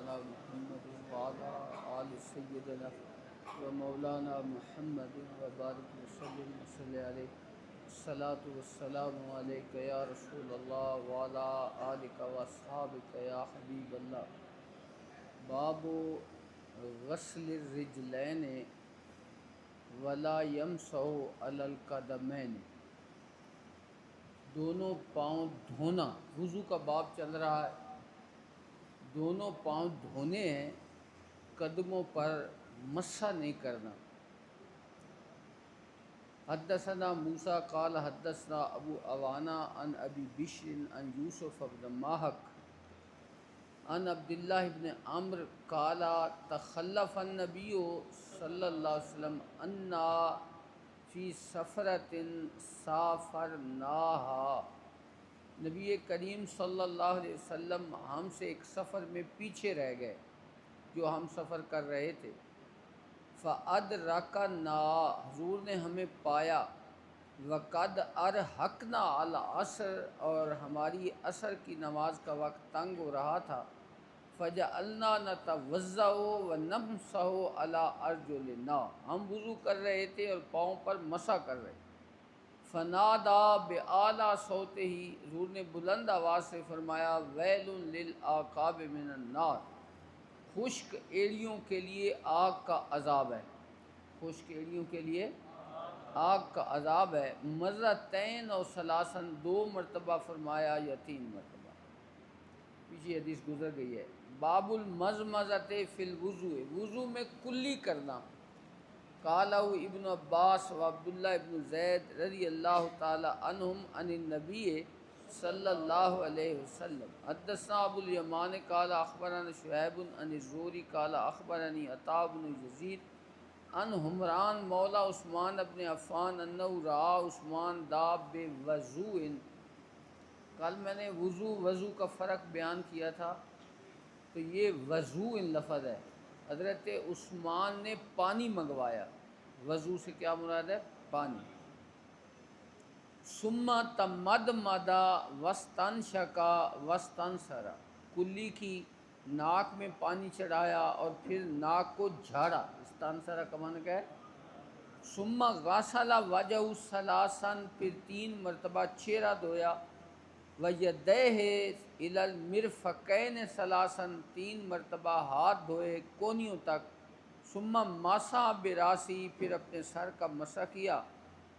سيدنا محمد وعلى آل سيدنا ومولانا محمد وبارك وسلم وصلى عليه الصلاة والسلام عليك يا رسول الله وعلى آلك وأصحابك يا حبيب الله. باب غسل الرجلين ولا يمسح على القدمين. دونوں پاؤں دھونا، وضو کا باب چل رہا ہے. دونوں پاؤں دھونے ہیں، قدموں پر مسح نہیں کرنا. حدثنا موسیٰ قال حدثنا ابو عوانہ عن ابی بشر عن یوسف بن ماہک عن عبداللہ بن عمرو قال تخلف النبی صلی اللہ علیہ وسلم انا فی سفرۃ سافرناہا. نبی کریم صلی اللہ علیہ وسلم ہم سے ایک سفر میں پیچھے رہ گئے جو ہم سفر کر رہے تھے. فَأَدْرَكَنَا، حضور نے ہمیں پایا. وَقَدْ أَرْحَقْنَا الْعَصْرَ، اور ہماری عصر کی نماز کا وقت تنگ ہو رہا تھا. فَجَعَلْنَا نَتَوَضَّأُ وَنَمْسَحُ عَلَىٰ أَرْجُلِنَا، ہم وضو کر رہے تھے اور پاؤں پر مسح کر رہے. فنادا بِأَعْلَىٰ صَوْتِهِ، حضور نے بلند آواز سے فرمایا ویل للعقاب من النار، خشک ایڑیوں کے لیے آگ کا عذاب ہے. خشک ایڑیوں کے لیے آگ کا عذاب ہے. مرتین اور ثلاثاً، 2 مرتبہ فرمایا یا 3 مرتبہ. پیچھے حدیث گزر گئی ہے. باب المزمزۃ فی الوضوء، وضو میں کلی کرنا. قالہ ابن عباس و عبداللہ ابن زید رضی اللہ تعالی عنہم عن النبی صلی اللہ علیہ وسلم. حدثنا ابو الیمان قال اخبرنا شعیب عن الزہری قال اخبرنی عطاء بن یزید عن حمران مولا عثمان بن عفان انہ رأى عثمان داب بوضوء. کل میں نے وضو کا فرق بیان کیا تھا، تو یہ وضوء لفظ ہے. حضرت عثمان نے پانی منگوایا. وضو سے کیا مراد ہے؟ پانی. ثم تمدمد واستنشق واستنثر، کلی کی، ناک میں پانی چڑھایا اور پھر ناک کو جھاڑا. استنثر کا معنی کیا ہے؟ ثم غسل وجهه ثلاثا، پھر 3 مرتبہ چہرہ دھویا. وَيَدَيْهِ إِلَى الْمِرْفَقَيْنِ ثَلَاثًا، 3 مرتبہ ہاتھ دھوئے کونیوں تک. ثم مسح براسي، پھر اپنے سر کا مسح کیا.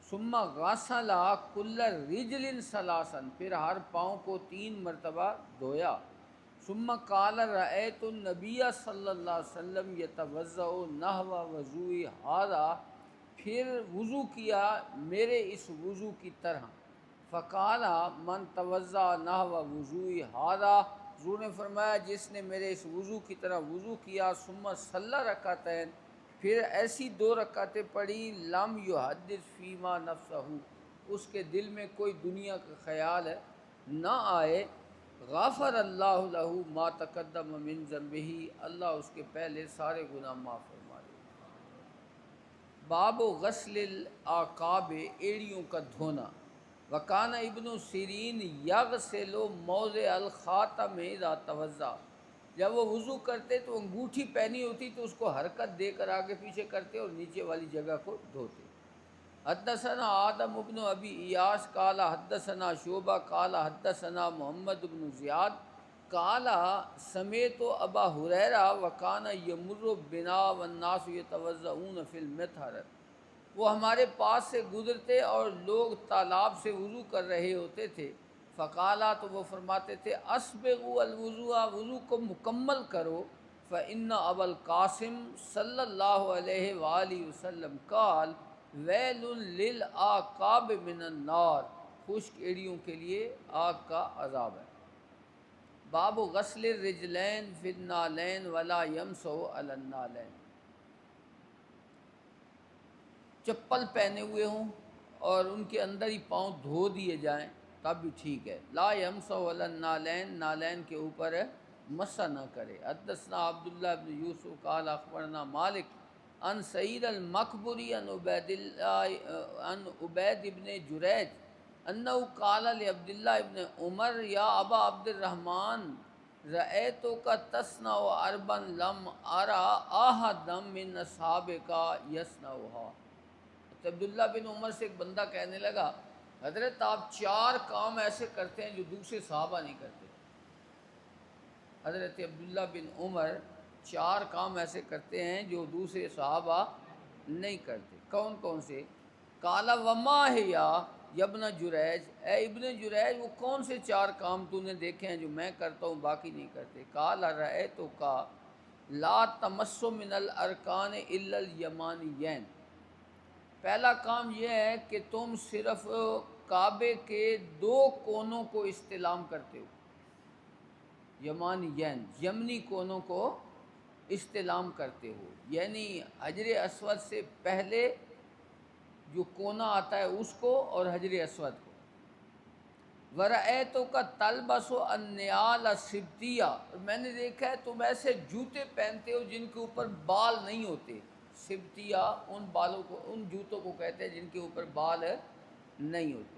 ثم غسل كل رجل ثلاثا، پھر ہر پاؤں کو 3 مرتبہ دھویا. ثم قال رأيت النبي صلی اللہ علیہ وسلم يتوضأ نحو وضوء هذا، پھر وضو کیا میرے اس وضو کی طرح. فقال من توضأ نحو وضوء هذا، حضور نے فرمایا جس نے میرے اس وضو کی طرح وضو کیا. ثم صلی رکعتین، پھر ایسی 2 رکعتیں پڑھی. لم یحدث فیما نفسہ، اس کے دل میں کوئی دنیا کا خیال نہ آئے. غفر اللہ لہ ما تقدم من ذنبہ، اللہ اس کے پہلے سارے گناہ معاف فرما دے. باب غسل الاعقاب، ایڑیوں کا دھونا. وکان ابن سیرین یغسل موضع الخاتم اذا توضا، جب وہ وضو کرتے تو انگوٹھی پہنی ہوتی تو اس کو حرکت دے کر آگے پیچھے کرتے اور نیچے والی جگہ کو دھوتے. حدثنا آدم ابن ابی ایاس قال حدثنا شعبہ قال حدثنا محمد بن زیاد قال سمعت ابا ہریرہ وکان یمر بنا والناس یتوضؤون فی المطہرۃ، وہ ہمارے پاس سے گزرتے اور لوگ تالاب سے وضو کر رہے ہوتے تھے. فقالا، تو وہ فرماتے تھے اسبغوا الوضوء، وضو کو مکمل کرو. فإن ابا القاسم صلی اللہ علیہ وآلہ وسلم قال ویل للعقاب من النار، خشک ایڑیوں کے لیے آگ کا عذاب ہے. باب غسل الرجلین فی النعلین ولا یمسح علی النعلین، چپل پہنے ہوئے ہوں اور ان کے اندر ہی پاؤں دھو دیے جائیں تب بھی ٹھیک ہے. لا یمسح علی النعلین، نالین کے اوپر مسح نہ کرے. حدثنا عبداللہ بن یوسف قال اخبرنا مالک عن سعید المقبری عن عبید بن جریج انہ قال لعبداللہ بن عمر یا ابا عبد الرحمن رأیتک تصنع اربا لم ارى احدا من اصحابک یصنعها۔ تو عبداللہ بن عمر سے ایک بندہ کہنے لگا حضرت آپ 4 کام ایسے کرتے ہیں جو دوسرے صحابہ نہیں کرتے۔ حضرت عبداللہ بن عمر 4 کام ایسے کرتے ہیں جو دوسرے صحابہ نہیں کرتے۔ کون کون سے؟ قال وما ہی ابن جریج، اے ابن جریج وہ کون سے 4 کام تو نے دیکھے ہیں جو میں کرتا ہوں باقی نہیں کرتے؟ قال رأیتک لا تمس من الارکان الا الیمانیین۔ پہلا کام یہ ہے کہ تم صرف کعبے کے 2 کونوں کو استلام کرتے ہو، یمانیین یمنی کونوں کو استلام کرتے ہو، یعنی حجر اسود سے پہلے جو کونا آتا ہے اس کو اور حجر اسود کو۔ ورأیتک تلبس النعال السبتیہ، اور میں نے دیکھا ہے تم ایسے جوتے پہنتے ہو جن کے اوپر بال نہیں ہوتے۔ سبتیہ ان بالوں کو، ان جوتوں کو کہتے ہیں جن کے اوپر بال نہیں ہوتے۔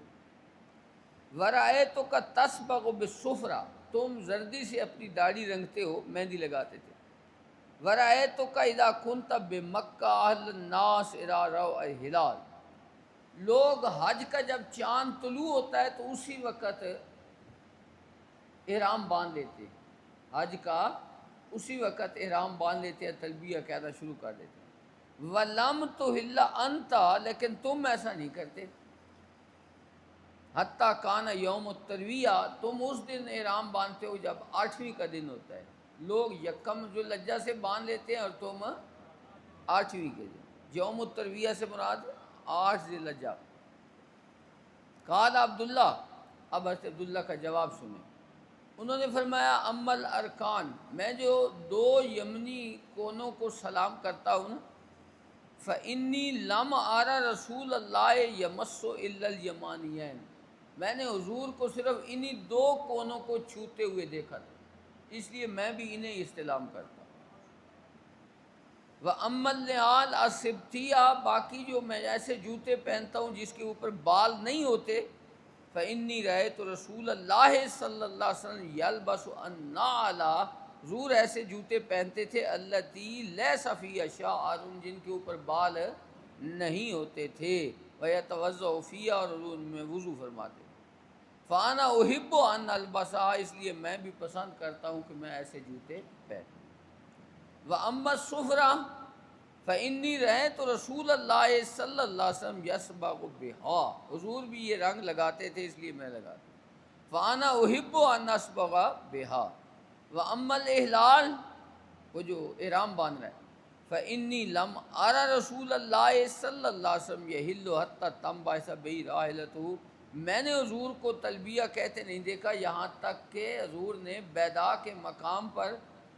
ورأیتک تصبغ بالصفرہ، تم زردی سے اپنی داڑھی رنگتے ہو، مہندی لگاتے تھے۔ ورأیتک اذا کنت بمکہ اہل الناس اذا رأوا الہلال، لوگ حج کا جب چاند طلوع ہوتا ہے تو اسی وقت احرام باندھ لیتے، حج کا اسی وقت احرام باندھ لیتے ہیں، تلبیہ کہنا شروع کر دیتے ہیں۔ وَلَمْ تُحِلَّ أَنْتَ، لیکن تم ایسا نہیں کرتے۔ حتیٰ کان یوم الترویہ، تم اس دن احرام باندھتے ہو جب 8ویں کا دن ہوتا ہے۔ لوگ یکم ذوالحجہ سے باندھ لیتے ہیں اور تم 8ویں کے دن۔ یوم الترویہ سے مراد 8 ذی الحجہ۔ قال عبداللہ، اب حضرت عبداللہ کا جواب سنیں۔ انہوں نے فرمایا اما الارکان، میں جو 2 یمنی کونوں کو سلام کرتا ہوں نا، فإنی لم ارى رسول اللہ یمس الا الیمانیین، میں نے حضور کو صرف انہی 2 کونوں کو چھوتے ہوئے دیکھا تھا، اس لیے میں بھی انہیں استلام کرتا ہوں۔ وَأَمَّا النِّعَالُ السِّبْتِيَّةُ، باقی جو میں ایسے جوتے پہنتا ہوں جس کے اوپر بال نہیں ہوتے، فإنی رأیت رسول اللہ صلی اللہ علیہ وسلم یلبس النعال، حضور ایسے جوتے پہنتے تھے التی لیس فیہا شعر، جن کے اوپر بال نہیں ہوتے تھے، ویتوضأ فیہا، اور حضور میں وضو فرماتے۔ فانا احب ان البسا، اس لیے میں بھی پسند کرتا ہوں کہ میں ایسے جوتے پہنوں۔ وَأَمَّا الصُّفْرَةُ فَإِنِّي رَأَيْتُ رَسُولَ اللَّهِ صلی اللہ علیہ وسلم يَصْبَغُ بِهَا، حضور بھی یہ رنگ لگاتے تھے اس لیے میں لگاتا ہوں۔ فَأَنَا أُحِبُّ أَنْ أَصْبَغَ بِهَا۔ وَأَمَّا الْإِحْلَالُ، وہ جو احرام باندھ رہا ہے، فَإِنِّي لَمْ أَرَ رَسُولَ اللَّهِ صلی اللہ علیہ وسلم يَحِلُّ حَتَّى تَنبَعِثَ بِهِ رَاحِلَتُهُ، میں نے حضور کو تلبیہ کہتے نہیں دیکھا یہاں تک کہ حضور نے بیدا کے مقام پر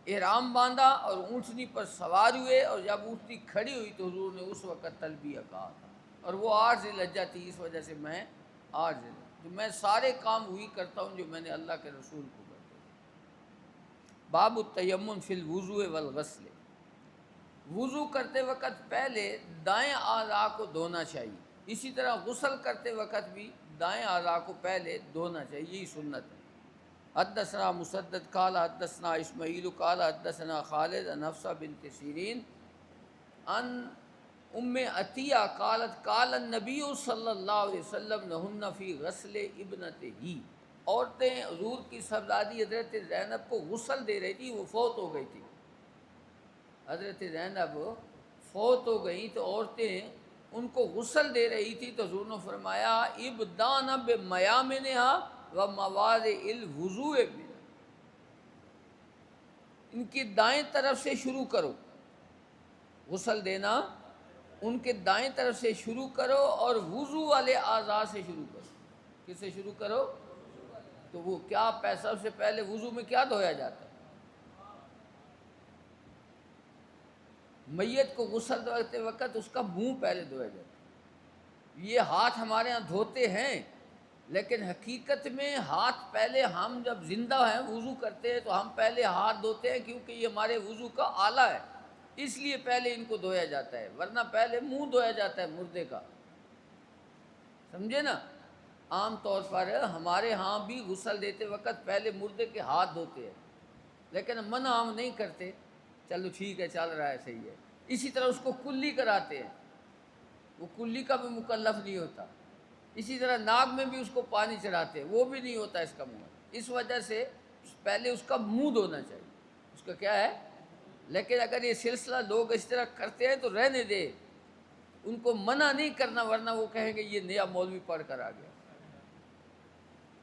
احرام باندھا اور اونٹنی پر سوار ہوئے، اور جب اونٹنی کھڑی ہوئی تو حضور نے اس وقت تلبیہ کہا تھا، اور وہ 8 ذی الحجہ تھی، اس وجہ سے میں 8 ذی الحجہ، تو میں سارے کام وہی کرتا ہوں جو میں نے اللہ کے رسول کو کرتے ہیں۔ باب التیمم فی الوضوء والغسل، وضو کرتے وقت پہلے دائیں اعضاء کو دھونا چاہیے، اسی طرح غسل کرتے وقت بھی دائیں اعضاء کو پہلے دھونا چاہیے، یہی سنت ہے۔ حدثنا مسدد قال حدثنا اسماعیل قال حدثنا خالد عن حفصہ بنت سیرین عن ام عطیہ قالت قال النبی صلی اللہ علیہ وسلم نہن فی غسل ابنتہ، عورتیں حضور کی صاحبزادی حضرت زینب کو غسل دے رہی تھی، وہ فوت ہو گئی تھی، حضرت زینب فوت ہو گئی تو عورتیں ان کو غسل دے رہی تھی، تو حضور نے فرمایا ابدان بمیامنہا و مواضع الوضوء، ان کی دائیں طرف سے شروع کرو، غسل دینا ان کے دائیں طرف سے شروع کرو، اور وضو والے اعضاء سے شروع کرو۔ کس سے شروع کرو؟ تو وہ کیا سب سے پہلے وضو میں کیا دھویا جاتا ہے؟ میت کو غسل دیتے وقت اس کا منہ پہلے دھویا جاتا ہے۔ یہ ہاتھ ہمارے ہاں دھوتے ہیں، لیکن حقیقت میں ہاتھ پہلے، ہم جب زندہ ہیں وضو کرتے ہیں تو ہم پہلے ہاتھ دھوتے ہیں، کیونکہ یہ ہمارے وضو کا آلہ ہے، اس لیے پہلے ان کو دھویا جاتا ہے، ورنہ پہلے منہ دھویا جاتا ہے مردے کا، سمجھے نا؟ عام طور پر ہمارے ہاں بھی غسل دیتے وقت پہلے مردے کے ہاتھ دھوتے ہیں، لیکن منع ہم نہیں کرتے، چلو ٹھیک ہے چل رہا ہے صحیح ہے۔ اسی طرح اس کو کلی کراتے ہیں، وہ کلی کا بھی مکلف نہیں ہوتا۔ اسی طرح ناک میں بھی اس کو پانی چڑھاتے ہیں، وہ بھی نہیں ہوتا اس کا منہ۔ اس وجہ سے پہلے اس کا منہ دھونا چاہیے، اس کا کیا ہے۔ لیکن اگر یہ سلسلہ لوگ اس طرح کرتے ہیں تو رہنے دے، ان کو منع نہیں کرنا، ورنہ وہ کہیں گے یہ نیا مولوی پڑھ کر آ گیا۔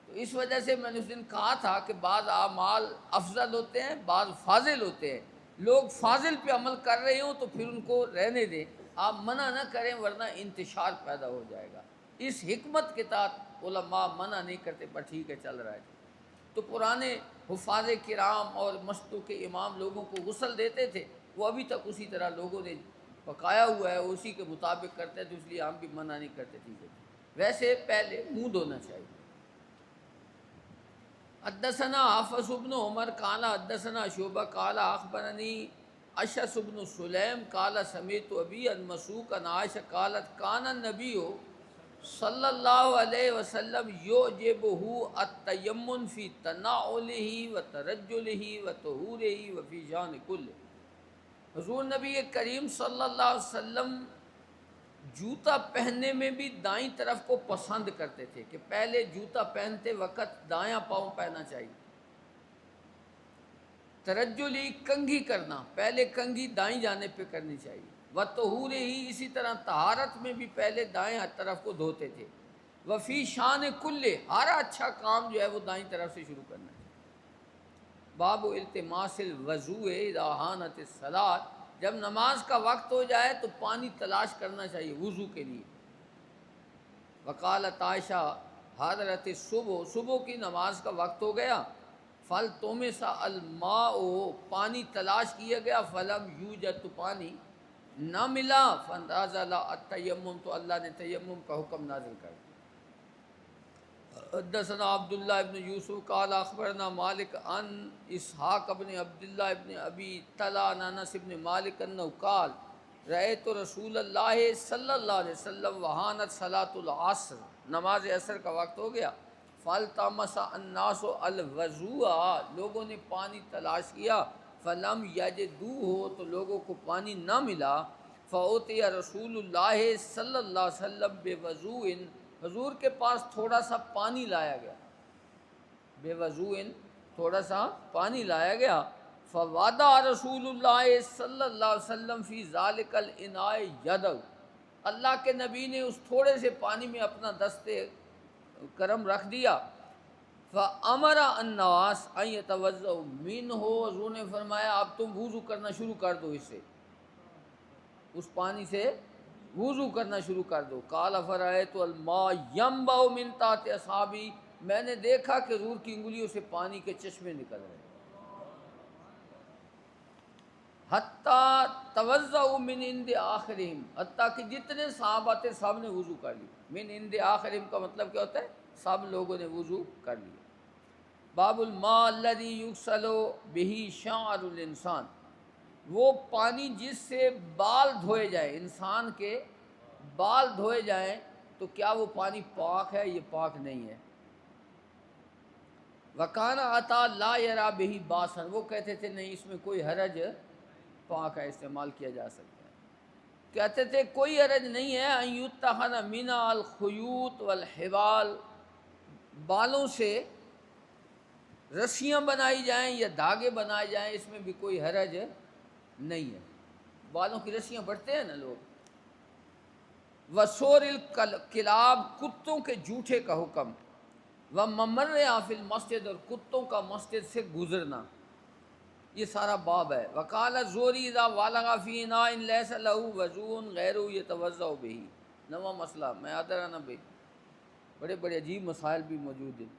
تو اس وجہ سے میں نے اس دن کہا تھا کہ بعض اعمال افضل ہوتے ہیں، بعض فاضل ہوتے ہیں۔ لوگ فاضل پہ عمل کر رہے ہوں تو پھر ان کو رہنے دیں، آپ منع نہ کریں ورنہ انتشار پیدا ہو جائے گا۔ اس حکمت کے تحت علماء منع نہیں کرتے، پر ٹھیک ہے چل رہا ہے۔ تو پرانے حفاظ کرام اور مسجدوں کے امام لوگوں کو غسل دیتے تھے، وہ ابھی تک اسی طرح لوگوں نے پکایا ہوا ہے، اسی کے مطابق کرتے ہیں، تو اس لیے ہم بھی منع نہیں کرتے، ٹھیک ہے۔ ویسے پہلے منہ دھونا چاہیے۔ حدثنا حافظ بن عمر قال حدثنا شعبہ قال اخبرنی اشعث بن سلیم قال سمعت ابی عن مسروق عن عائشہ قالت کان النبی صلی اللہ علیہ وسلم یعجبہ التیمم فی تناولہ وترجلہ وطہورہ وفی شان کلہ۔ حضور نبی کریم صلی اللہ علیہ وسلم جوتا پہننے میں بھی دائیں طرف کو پسند کرتے تھے، کہ پہلے جوتا پہنتے وقت دایاں پاؤں پہننا چاہیے۔ ترجلی کنگھی کرنا، پہلے کنگھی دائیں جانب پہ کرنی چاہیے۔ وطہورہ ہی، اسی طرح طہارت میں بھی پہلے دائیں طرف کو دھوتے تھے۔ وفی شان کلے، ہر اچھا کام جو ہے وہ دائیں طرف سے شروع کرنا ہے۔ باب التماس الوضوء اذا حانت الصلاۃ، جب نماز کا وقت ہو جائے تو پانی تلاش کرنا چاہیے وضو کے لیے۔ وقالت عائشہ حضرت صبح، صبح کی نماز کا وقت ہو گیا، فالتمس الماء، پانی تلاش کیا گیا، فلم یوجد، تو پانی نہ ملا، فنزل التیمم، تو اللہ نے تیمم کا حکم نازل کر دیا۔ حدثنا عبداللہ ابن یوسف قال اخبرنا مالک عن اسحاق ابن عبداللہ ابن ابی طلحہ عن انس ابن مالک انہ قال رأیت رسول اللہ صلی اللہ علیہ وسلم وحانت صلاۃ العصر، نماز عصر کا وقت ہو گیا، فالتمس الناس الوضوء، لوگوں نے پانی تلاش کیا، فلم یجدوہ، تو لوگوں کو پانی نہ ملا، فأوتی رسول اللہ صلی اللہ علیہ وسلم بوضوء، حضور کے پاس تھوڑا سا پانی لایا گیا، بے وضوء، تھوڑا سا پانی لایا گیا، فوضع رسول اللہ صلی اللہ علیہ وسلم فی ذالک الاناء یدہ، اللہ کے نبی نے اس تھوڑے سے پانی میں اپنا دست کرم رکھ دیا، فامر الناس ان یتوضؤ منہ، حضور نے فرمایا اب تم وضو کرنا شروع کر دو، اس سے، اس پانی سے وضو کرنا شروع کر دو۔ قال فرأیت الماء ینبع من تحت اصابعی، میں نے دیکھا کہ حضور کی انگلیوں سے پانی کے چشمے نکل رہے، حتیٰ توضؤ من عند آخرہم، حتیٰ کہ جتنے صحابہ تھے سب نے وضو کر لی۔ من عند آخرہم کا مطلب کیا ہوتا ہے؟ سب لوگوں نے وضو کر لیا۔ باب الماء الذی یغسل بہ شعر الانسان، وہ پانی جس سے بال دھوئے جائیں، انسان کے بال دھوئے جائیں، تو کیا وہ پانی پاک ہے؟ یہ پاک نہیں ہے۔ وکان عطا لا یرا بہ باسن، وہ کہتے تھے نہیں اس میں کوئی حرج، پاک ہے، استعمال کیا جا سکتا ہے۔ کہتے تھے کوئی حرج نہیں ہے، ان یتخذ من الخیوط والحبال، بالوں سے رسیاں بنائی جائیں یا دھاگے بنائے جائیں، اس میں بھی کوئی حرج نہیں ہے۔ بالوں کی رسیاں بڑھتے ہیں نا لوگ۔ وسور الکلاب، کتوں کے جھوٹے کا حکم، وممر فی المسجد، اور کتوں کا مسجد سے گزرنا، یہ سارا باب ہے۔ وقال الزہری اذا والغ فی اناء لیس له وضوء غیرہ یتوضأ بہ، نواں مسئلہ، میں یاد رہنا بھائی، بڑے بڑے عجیب مسائل بھی موجود ہیں۔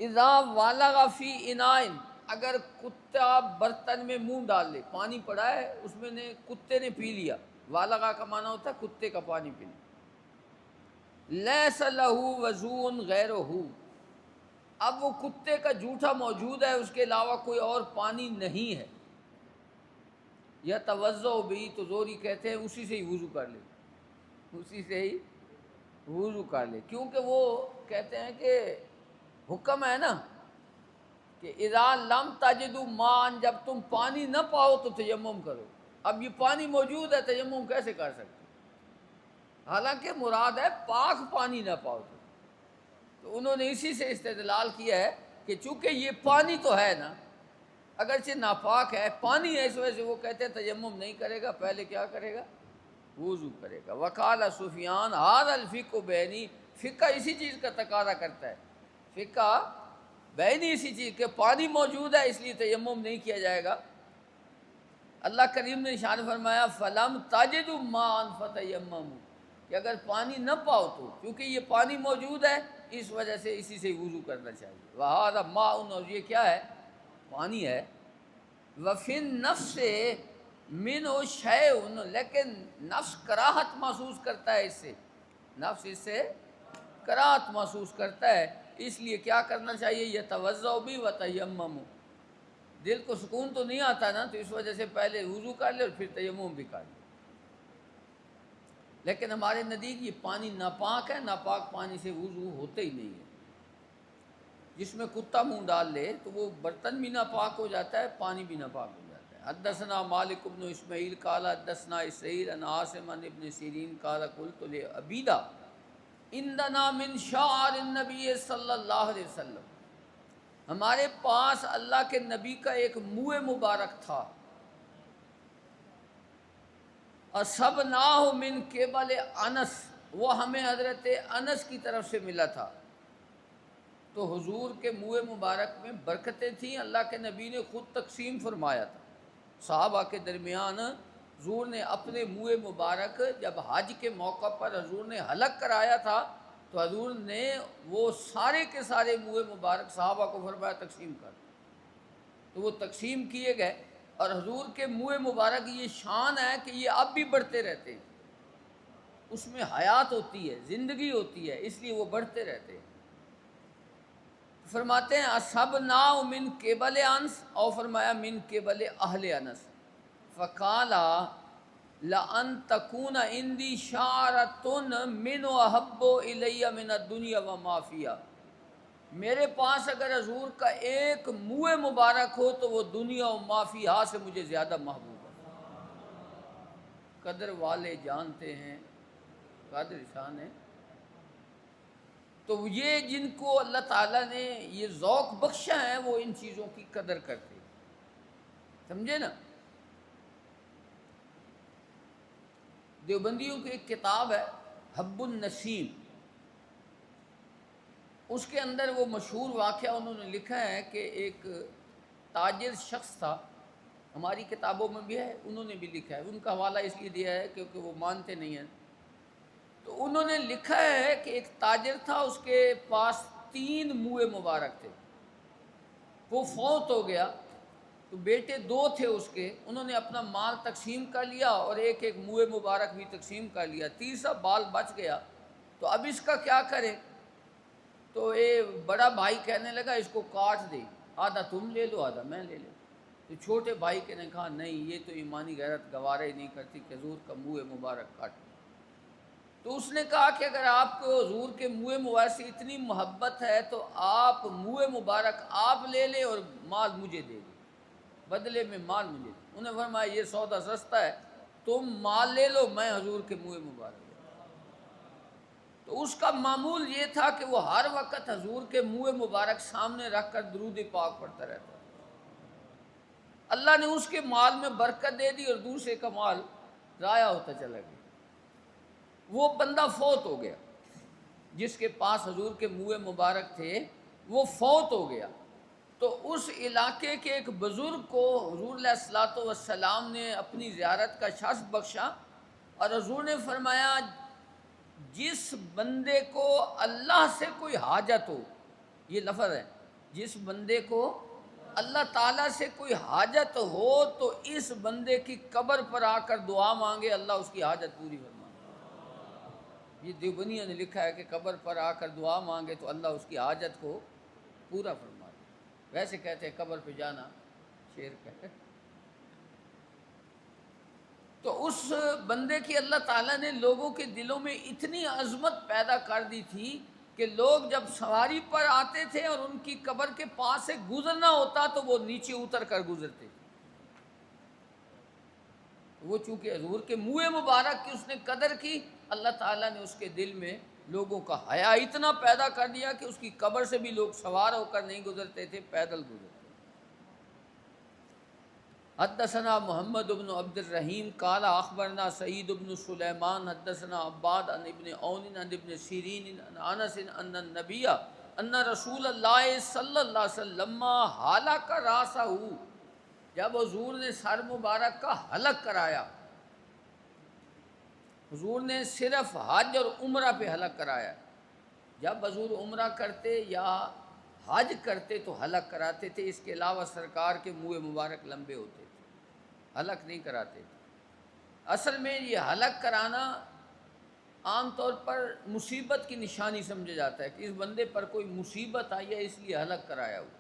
اذا والغ فی اناء، اگر کتا برتن میں منہ ڈال لے، پانی پڑا ہے اس میں نے کتے نے پی لیا، والغا کا معنی ہوتا ہے کتے کا پانی پینا، لیس لہ وضوء غیرہ، اب وہ کتے کا جھوٹا موجود ہے، اس کے علاوہ کوئی اور پانی نہیں ہے، یتوضأ بہ، تو زوری کہتے ہیں اسی سے ہی وضو کر لے، اسی سے ہی وضو کر لے، کیونکہ وہ کہتے ہیں کہ حکم ہے نا کہ کہ اذا لم تجدوا ماء، جب تم پانی نہ پاؤ تو تیمم کرو. اب یہ پانی موجود ہے، تیمم کیسے کر سکتے؟ حالانکہ مراد ہے پاک پانی نہ پاؤ تو انہوں نے اسی سے استدلال کیا ہے کہ چونکہ یہ پانی تو ہے نا، اگرچہ ناپاک ہے، پانی ہے، اس وجہ سے وہ کہتے ہیں تیمم نہیں کرے گا، پہلے کیا کرے گا؟ وضو کرے گا. وقال سفیان ھذا الفقہ بینی، فقہ اسی چیز کا تقاضا کرتا ہے، فقہ بینی اسی چیز کہ پانی موجود ہے اس لیے تیمم نہیں کیا جائے گا. اللہ کریم نے ارشاد فرمایا فلم تجدوا ماء فتیمموا، کہ اگر پانی نہ پاؤ تو کیونکہ یہ پانی موجود ہے اس وجہ سے اسی سے وضو کرنا چاہیے. وہذا ماء، اور یہ کیا ہے؟ پانی ہے. وفی النفس منہ شیء، لیکن نفس کراہت محسوس کرتا ہے اس سے، نفس اس سے کراہت محسوس کرتا ہے، اس لیے کیا کرنا چاہیے؟ یتوضأ بھی وتیمم، دل کو سکون تو نہیں آتا نا، تو اس وجہ سے پہلے وضو کر لے اور پھر تیمم بھی کر لے. لیکن ہمارے نزدیک یہ پانی ناپاک ہے، ناپاک پانی سے وضو ہوتے ہی نہیں ہے. جس میں کتا منہ ڈال لے تو وہ برتن بھی ناپاک ہو جاتا ہے، پانی بھی ناپاک ہو جاتا ہے. حدثنا مالک بن اسماعیل قال حدثنا اسرائیل عن عاصم عن ابن سیرین قال قلت لعبیدہ عندنا من شعار النبی صلی اللہ علیہ وسلم، ہمارے پاس اللہ کے نبی کا ایک منہ مبارک تھا. اصبناہ من قبل انس، وہ ہمیں حضرت انس کی طرف سے ملا تھا. تو حضور کے منہ مبارک میں برکتیں تھیں، اللہ کے نبی نے خود تقسیم فرمایا تھا. صحابہ کے درمیان حضور نے اپنے منہ مبارک، جب حج کے موقع پر حضور نے حلق کرایا تھا تو حضور نے وہ سارے کے سارے منہ مبارک صحابہ کو فرمایا تقسیم کر، تو وہ تقسیم کیے گئے. اور حضور کے منہ مبارک یہ شان ہے کہ یہ اب بھی بڑھتے رہتے ہیں، اس میں حیات ہوتی ہے، زندگی ہوتی ہے، اس لیے وہ بڑھتے رہتے ہیں. فرماتے ہیں اصحبنا من قبل انس، اور فرمایا من قبل اہل انس. فقالا لان تکون عندی شعرۃ من احب الی من الدنیا وما فیہا، میرے پاس اگر حضور کا ایک منہ مبارک ہو تو وہ دنیا و ما فیہا سے مجھے زیادہ محبوب ہے. قدر والے جانتے ہیں قدر شان ہے. تو یہ جن کو اللہ تعالیٰ نے یہ ذوق بخشا ہے وہ ان چیزوں کی قدر کرتے ہیں، سمجھے نا. دیوبندیوں کی ایک کتاب ہے حب النسیم، اس کے اندر وہ مشہور واقعہ انہوں نے لکھا ہے کہ ایک تاجر شخص تھا، ہماری کتابوں میں بھی ہے، انہوں نے بھی لکھا ہے، ان کا حوالہ اس لیے دیا ہے کیونکہ وہ مانتے نہیں ہیں. تو انہوں نے لکھا ہے کہ ایک تاجر تھا، اس کے پاس 3 منہ مبارک تھے. وہ فوت ہو گیا تو بیٹے 2 تھے اس کے، انہوں نے اپنا مال تقسیم کر لیا اور ایک ایک منہ مبارک بھی تقسیم کر لیا. تیسرا بال بچ گیا، تو اب اس کا کیا کریں؟ تو بڑا بھائی کہنے لگا اس کو کاٹ دے، آدھا تم لے لو آدھا میں لے لوں. تو چھوٹے بھائی کے نے کہا نہیں، یہ تو ایمانی غیرت گوارا ہی نہیں کرتی کہ حضور کا منہ مبارک کاٹ. تو اس نے کہا کہ اگر آپ کو حضور کے منہ مبارک سے اتنی محبت ہے تو آپ منہ مبارک آپ لے لیں اور مال مجھے دے دیں، بدلے میں مال مجھے دیں. انہیں فرمایا یہ سودا سستا ہے، تم مال لے لو، میں حضور کے منہ مبارک. تو اس کا معمول یہ تھا کہ وہ ہر وقت حضور کے منہ مبارک سامنے رکھ کر درود پاک پڑھتا رہتا. اللہ نے اس کے مال میں برکت دے دی اور دوسرے کا مال ضائع ہوتا چلا گیا. وہ بندہ فوت ہو گیا جس کے پاس حضور کے منہ مبارک تھے، وہ فوت ہو گیا. تو اس علاقے کے ایک بزرگ کو حضور علیہ الصلوۃ والسلام نے اپنی زیارت کا شرف بخشا، اور حضور نے فرمایا جس بندے کو اللہ سے کوئی حاجت ہو، یہ لفظ ہے، جس بندے کو اللہ تعالیٰ سے کوئی حاجت ہو تو اس بندے کی قبر پر آ کر دعا مانگے، اللہ اس کی حاجت پوری فرمائے. یہ دیوبندیوں نے لکھا ہے کہ قبر پر آ کر دعا مانگے تو اللہ اس کی حاجت کو پورا فرمائے. ویسے کہتے ہیں قبر پہ جانا شرک ہے. تو اس بندے کی اللہ تعالیٰ نے لوگوں کے دلوں میں اتنی عظمت پیدا کر دی تھی کہ لوگ جب سواری پر آتے تھے اور ان کی قبر کے پاس سے گزرنا ہوتا تو وہ نیچے اتر کر گزرتے تھے. وہ چونکہ حضور کے منہ مبارک کی اس نے قدر کی، اللہ تعالیٰ نے اس کے دل میں لوگوں کا حیا اتنا پیدا کر دیا کہ اس کی قبر سے بھی لوگ سوار ہو کر نہیں گزرتے تھے، پیدل گزرتے. حدثنا محمد بن عبد الرحیم قال اخبرنا سعید بن سلیمان حدثنا عباد عن ابن عون عن ابن سیرین عن انس ان النبی ان رسول اللہ صلی اللہ علیہ وسلم حلق راسہ، جب حضور نے سر مبارک کا حلق کرایا. حضور نے صرف حج اور عمرہ پہ حلق کرایا. جب حضور عمرہ کرتے یا حج کرتے تو حلق کراتے تھے، اس کے علاوہ سرکار کے منہ مبارک لمبے ہوتے تھے، حلق نہیں کراتے تھے. اصل میں یہ حلق کرانا عام طور پر مصیبت کی نشانی سمجھا جاتا ہے کہ اس بندے پر کوئی مصیبت آئی ہے اس لیے حلق کرایا ہوا.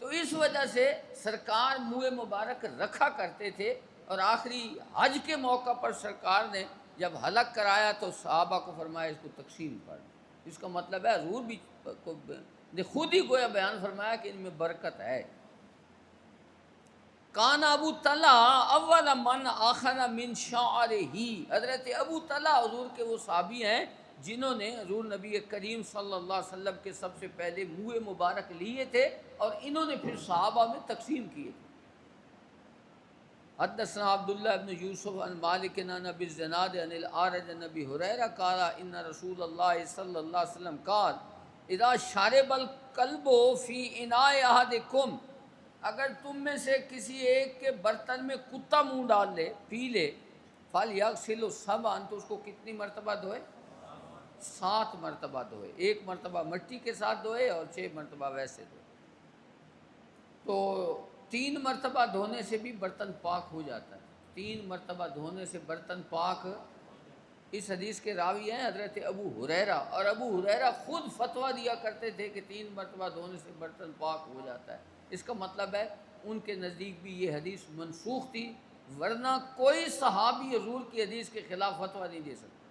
تو اس وجہ سے سرکار منہ مبارک رکھا کرتے تھے، اور آخری حج کے موقع پر سرکار نے جب حلق کرایا تو صحابہ کو فرمایا اس کو تقسیم کر. اس کا مطلب ہے حضور بھی نے خود ہی گویا بیان فرمایا کہ ان میں برکت ہے. کان ابو طلحہ اول من اخذ من شعرہ، حضرت ابو طلحہ حضور کے وہ صحابی ہیں جنہوں نے حضور نبی کریم صلی اللہ علیہ وسلم کے سب سے پہلے منہ مبارک لیے تھے اور انہوں نے پھر صحابہ میں تقسیم کیے تھے. حدثنا عبداللہ بن یوسف عن مالک عن ابی الزناد عن الاعرج عن ابی ہریرہ قال ان رسول اللہ صلی اللہ علیہ وسلم قال اذا شرب الکلب فی اناء احدکم، اگر تم میں سے کسی ایک کے برتن میں کتا منہ ڈال لے پی لے، فلیغسلہ سبعا، تو اس کو کتنی مرتبہ دھوئے؟ 7 مرتبہ دھوئے. 1 مرتبہ مٹی کے ساتھ دھوئے اور 6 مرتبہ ویسے دھوئے. تو 3 مرتبہ دھونے سے بھی برتن پاک ہو جاتا ہے. 3 مرتبہ دھونے سے برتن پاک. اس حدیث کے راوی ہیں حضرت ابو ہریرہ، اور ابو ہریرہ خود فتویٰ دیا کرتے تھے کہ 3 مرتبہ دھونے سے برتن پاک ہو جاتا ہے. اس کا مطلب ہے ان کے نزدیک بھی یہ حدیث منسوخ تھی، ورنہ کوئی صحابی حضور کی حدیث کے خلاف فتویٰ نہیں دے سکتا.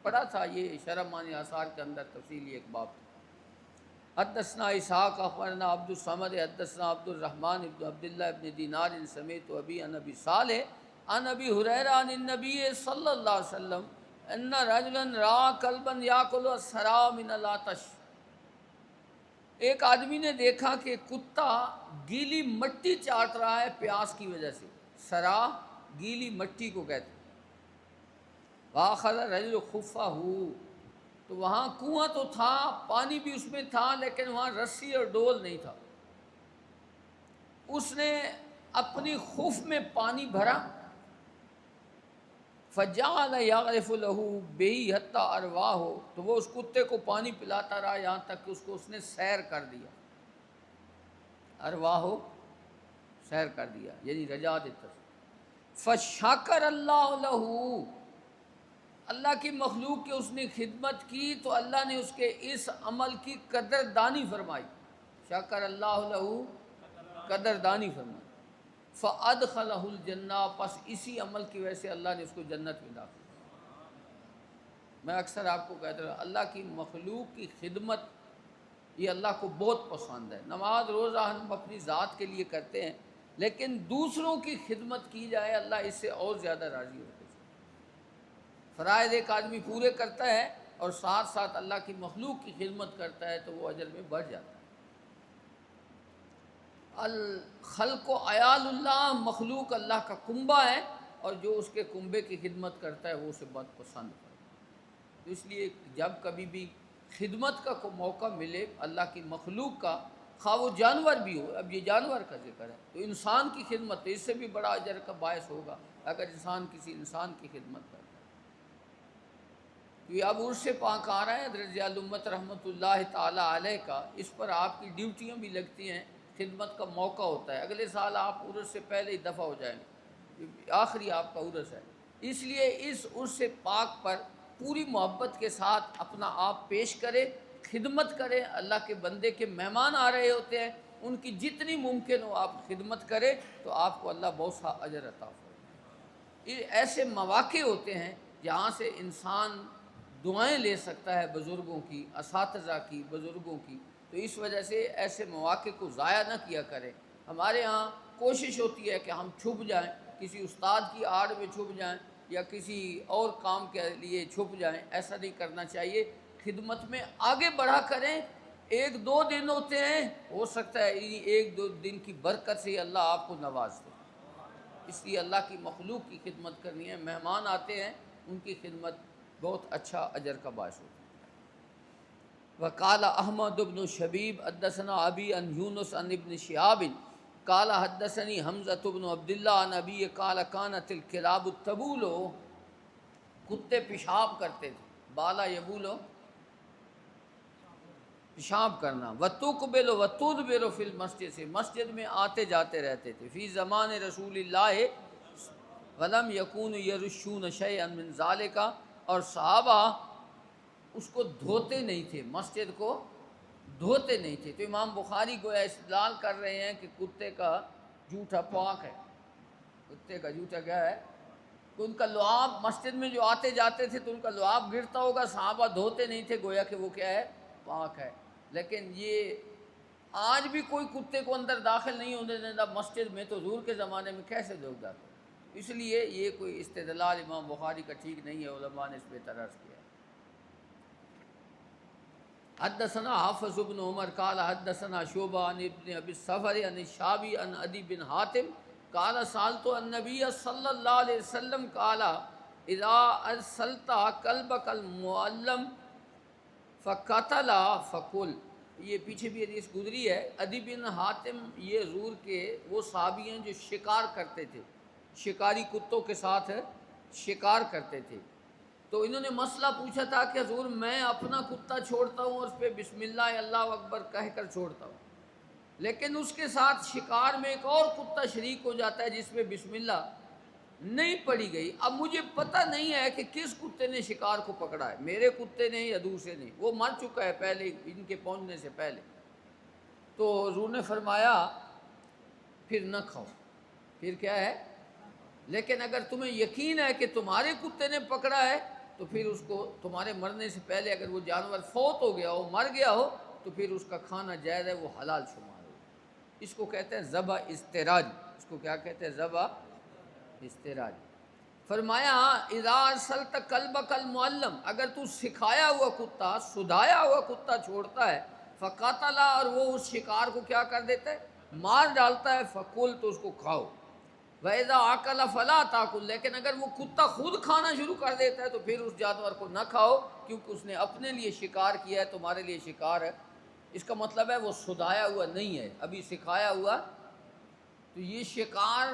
پڑھا تھا یہ شرح معانی آثار کے اندر تفصیلی ایک باب تھا. حدثنا اسحاق اخبرنا عبد الصمد حدثنا عبد الرحمن ابن عبداللہ ابن دینار سمیت ابی عن ابی صالح عن ابی ہریرہ عن النبی صلی اللہ علیہ وسلم ان رجلا را کلبا یاکل الثری من العطش، ایک آدمی نے دیکھا کہ کتا گیلی مٹی چاٹ رہا ہے پیاس کی وجہ سے. سرا گیلی مٹی کو کہتے ہیں. وَأَخَذَ الرَّجُلُ خُفَّهُ، تو وہاں کنواں تو تھا، پانی بھی اس میں تھا، لیکن وہاں رسی اور ڈول نہیں تھا. اس نے اپنی خف میں پانی بھرا، فَجَعَلَ يَغْرِفُ لَهُ بِهِ حَتَّى أَرْوَاهُ، تو وہ اس کتے کو پانی پلاتا رہا یہاں تک کہ اس نے سیر کر دیا. ارواہ سیر کر دیا یعنی رجا دیتا. فَشَكَرَ اللَّهُ لَهُ، اللہ کی مخلوق کی اس نے خدمت کی تو اللہ نے اس کے اس عمل کی قدردانی فرمائی. شکر اللہ لہ، قدردانی فرمائی. فَأَدْخَلَهُ الْجَنَّةَ، پس اسی عمل کی وجہ سے اللہ نے اس کو جنت میں داخل کیا. میں اکثر آپ کو کہتا ہوں اللہ کی مخلوق کی خدمت یہ اللہ کو بہت پسند ہے. نماز روزہ ہم اپنی ذات کے لیے کرتے ہیں، لیکن دوسروں کی خدمت کی جائے اللہ اس سے اور زیادہ راضی ہوتا ہے. فرائض ایک آدمی پورے کرتا ہے اور ساتھ ساتھ اللہ کی مخلوق کی خدمت کرتا ہے تو وہ اجر میں بڑھ جاتا ہے. الخلق و عیال اللہ، مخلوق اللہ کا کنبہ ہے، اور جو اس کے کنبے کی خدمت کرتا ہے وہ اسے بہت پسند کرتا ہے. تو اس لیے جب کبھی بھی خدمت کا کوئی موقع ملے اللہ کی مخلوق کا، خواہ وہ جانور بھی ہو، اب یہ جانور کا ذکر ہے تو انسان کی خدمت، تو اس سے بھی بڑا اجر کا باعث ہوگا اگر انسان کسی انسان کی خدمت کرے. یہ اب عرس پاک آ رہا ہے حضرت ضیاء الامت رحمۃ اللہ تعالی علیہ کا، اس پر آپ کی ڈیوٹیاں بھی لگتی ہیں، خدمت کا موقع ہوتا ہے. اگلے سال آپ عرس سے پہلے ہی دفع ہو جائیں گے، آخری آپ کا عرس ہے. اس لیے اس عرس پاک پر پوری محبت کے ساتھ اپنا آپ پیش کرے، خدمت کرے. اللہ کے بندے کے مہمان آ رہے ہوتے ہیں، ان کی جتنی ممکن ہو آپ خدمت کرے تو آپ کو اللہ بہت سا اجر عطا فرمائے. یہ ایسے مواقع ہوتے ہیں جہاں سے انسان دعائیں لے سکتا ہے بزرگوں کی، اساتذہ کی، بزرگوں کی. تو اس وجہ سے ایسے مواقع کو ضائع نہ کیا کریں. ہمارے ہاں کوشش ہوتی ہے کہ ہم چھپ جائیں، کسی استاد کی آڑ میں چھپ جائیں یا کسی اور کام کے لیے چھپ جائیں. ایسا نہیں کرنا چاہیے. خدمت میں آگے بڑھا کریں. 1-2 دن ہوتے ہیں، ہو سکتا ہے 1-2 دن کی برکت سے اللہ آپ کو نواز دے. اس لیے اللہ کی مخلوق کی خدمت کرنی ہے. مہمان آتے ہیں، ان کی خدمت بہت اچھا اجر کا باعث ہوتا ہے. وقال احمد بن شبیب حدثنا ابی عن یونس عن ابن شہاب قال حدثنی حمزۃ بن عبد اللہ عن ابی قال کانت الکلاب التبول، کتے پیشاب کرتے تھے. بالا یبولو، پیشاب کرنا. وتقبل وتدبر فی المسجد، سے مسجد میں آتے جاتے رہتے تھے. فی زمان رسول اللہ ولم یکون یرشون شیئا من ذالک، اور صحابہ اس کو دھوتے نہیں تھے، مسجد کو دھوتے نہیں تھے. تو امام بخاری کو استدلال کر رہے ہیں کہ کتے کا جوٹا پاک ہے. کتے کا جوٹا کیا ہے؟ کہ ان کا لعاب مسجد میں جو آتے جاتے تھے تو ان کا لعاب گرتا ہوگا، صحابہ دھوتے نہیں تھے، گویا کہ وہ کیا ہے؟ پاک ہے. لیکن یہ آج بھی کوئی کتے کو اندر داخل نہیں ہونے دیتا مسجد میں، تو حضور کے زمانے میں کیسے لوگ داخل؟ اس لیے یہ کوئی استدلال امام بخاری کا ٹھیک نہیں ہے. علماء نے اس پہ اعتراض کیا. حدثنا حافظ بن عمر قال حدثنا شعبہ عن ابن ابی الصفر عن الشعبی عن عدی بن حاتم قال سألت النبی صلی اللہ علیہ وسلم قال اذا ارسلت کلبک المعلم فقتل فقل. یہ پیچھے بھی حدیث گزری ہے. عدی بن حاتم یہ حضور کے وہ صحابی ہیں جو شکار کرتے تھے، شکاری کتوں کے ساتھ شکار کرتے تھے. تو انہوں نے مسئلہ پوچھا تھا کہ حضور میں اپنا کتا چھوڑتا ہوں اور اس پہ بسم اللہ اللہ اکبر کہہ کر چھوڑتا ہوں، لیکن اس کے ساتھ شکار میں ایک اور کتا شریک ہو جاتا ہے جس پہ بسم اللہ نہیں پڑی گئی. اب مجھے پتہ نہیں ہے کہ کس کتے نے شکار کو پکڑا ہے، میرے کتے نے یا دوسرے نے. وہ مر چکا ہے پہلے ان کے پہنچنے سے پہلے. تو حضور نے فرمایا پھر نہ کھاؤ. پھر کیا ہے؟ لیکن اگر تمہیں یقین ہے کہ تمہارے کتے نے پکڑا ہے تو پھر اس کو تمہارے مرنے سے پہلے اگر وہ جانور فوت ہو گیا ہو، مر گیا ہو، تو پھر اس کا کھانا جائز ہے، وہ حلال شمار ہو. اس کو کہتے ہیں ذبح استراج. اس کو کیا کہتے ہیں؟ ذبح استراج. فرمایا اذا ارسلت کلبک المعلم، اگر تو سکھایا ہوا کتا، سدھایا ہوا کتا چھوڑتا ہے، فقاتل، اور وہ اس شکار کو کیا کر دیتا ہے؟ مار ڈالتا ہے. فقل، تو اس کو کھاؤ. وَإِذَا عَقَلَ فَلَا تَأْكُلْ، لیکن اگر وہ کتا خود کھانا شروع کر دیتا ہے تو پھر اس جانور کو نہ کھاؤ، کیونکہ اس نے اپنے لیے شکار کیا ہے، تمہارے لیے شکار ہے. اس کا مطلب ہے وہ سدھایا ہوا نہیں ہے، ابھی سکھایا ہوا. تو یہ شکار